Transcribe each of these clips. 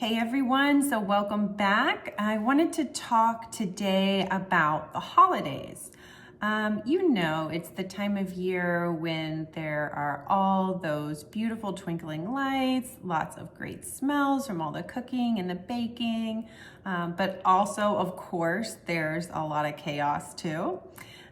Hey everyone, so welcome back. I wanted to talk today about the holidays. It's the time of year when there are all those beautiful twinkling lights, lots of great smells from all the cooking and the baking, but also, of course, there's a lot of chaos too.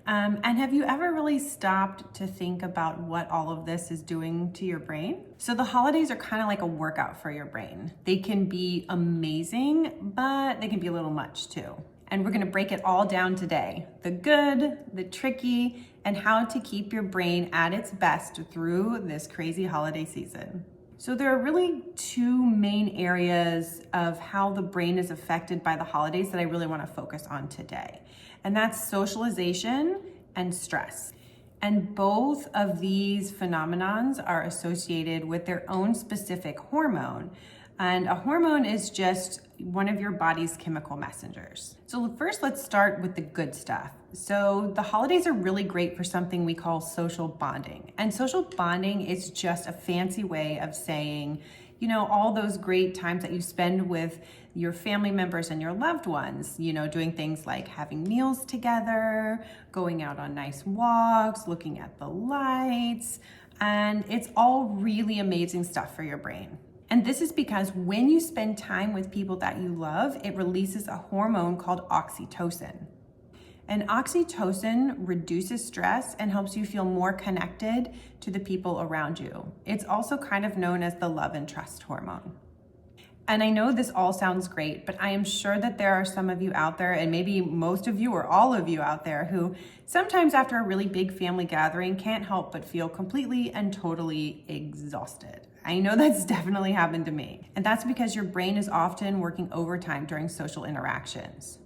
And have you ever really stopped to think about what all of this is doing to your brain? So the holidays are kind of like a workout for your brain. They can be amazing, but they can be a little much too. And we're gonna break it all down today. The good, the tricky, and how to keep your brain at its best through this crazy holiday season. So there are really two main areas of how the brain is affected by the holidays that I really want to focus on today. And that's socialization and stress. And both of these phenomenons are associated with their own specific hormone. And a hormone is just one of your body's chemical messengers. So first, let's start with the good stuff. So the holidays are really great for something we call social bonding. And social bonding is just a fancy way of saying, all those great times that you spend with your family members and your loved ones, doing things like having meals together, going out on nice walks, looking at the lights, and it's all really amazing stuff for your brain. And this is because when you spend time with people that you love, it releases a hormone called oxytocin. And oxytocin reduces stress and helps you feel more connected to the people around you. It's also kind of known as the love and trust hormone. And I know this all sounds great, but I am sure that there are some of you out there, and maybe most of you or all of you out there, who sometimes after a really big family gathering can't help but feel completely and totally exhausted. I know that's definitely happened to me. And that's because your brain is often working overtime during social interactions.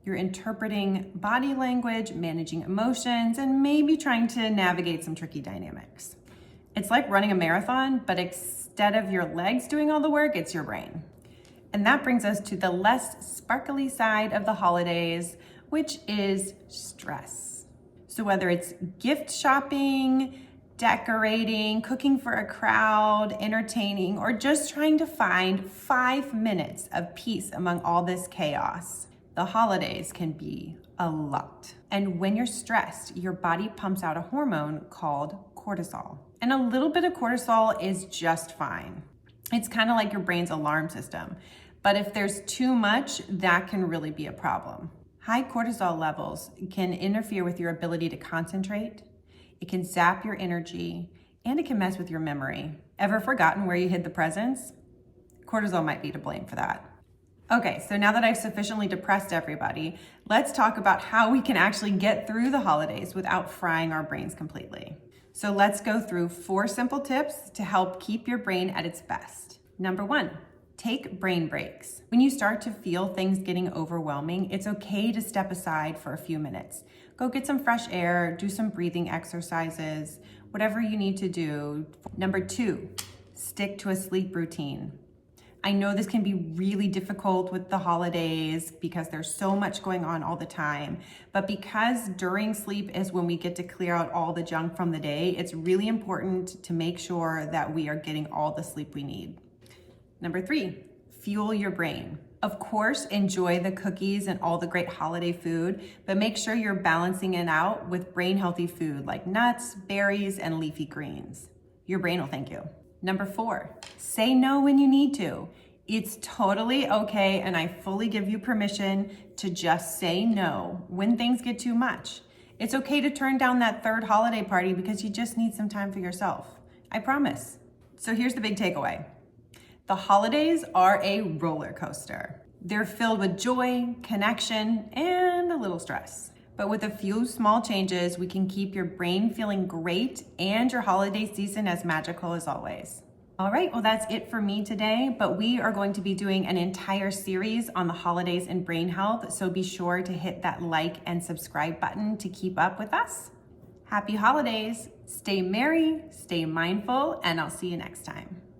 You're interpreting body language, managing emotions, and maybe trying to navigate some tricky dynamics. It's like running a marathon, but instead of your legs doing all the work, it's your brain. And that brings us to the less sparkly side of the holidays, which is stress. So whether it's gift shopping, decorating, cooking for a crowd, entertaining, or just trying to find 5 minutes of peace among all this chaos, the holidays can be a lot. And when you're stressed, your body pumps out a hormone called cortisol. And a little bit of cortisol is just fine. It's kind of like your brain's alarm system. But if there's too much, that can really be a problem. High cortisol levels can interfere with your ability to concentrate. It can zap your energy, and it can mess with your memory. Ever forgotten where you hid the presents? Cortisol might be to blame for that. Okay, so now that I've sufficiently depressed everybody, let's talk about how we can actually get through the holidays without frying our brains completely. So let's go through 4 simple tips to help keep your brain at its best. Number 1, take brain breaks. When you start to feel things getting overwhelming, it's okay to step aside for a few minutes. Go get some fresh air, do some breathing exercises, whatever you need to do. Number 2, stick to a sleep routine. I know this can be really difficult with the holidays because there's so much going on all the time, but because during sleep is when we get to clear out all the junk from the day, it's really important to make sure that we are getting all the sleep we need. Number 3, fuel your brain. Of course, enjoy the cookies and all the great holiday food, but make sure you're balancing it out with brain healthy food like nuts, berries, and leafy greens. Your brain will thank you. Number 4, say no when you need to. It's totally okay, and I fully give you permission to just say no when things get too much. It's okay to turn down that third holiday party because you just need some time for yourself. I promise. So here's the big takeaway. The holidays are a roller coaster. They're filled with joy, connection, and a little stress. But with a few small changes, we can keep your brain feeling great and your holiday season as magical as always. All right, well, that's it for me today, but we are going to be doing an entire series on the holidays and brain health, so be sure to hit that like and subscribe button to keep up with us. Happy holidays, stay merry, stay mindful, and I'll see you next time.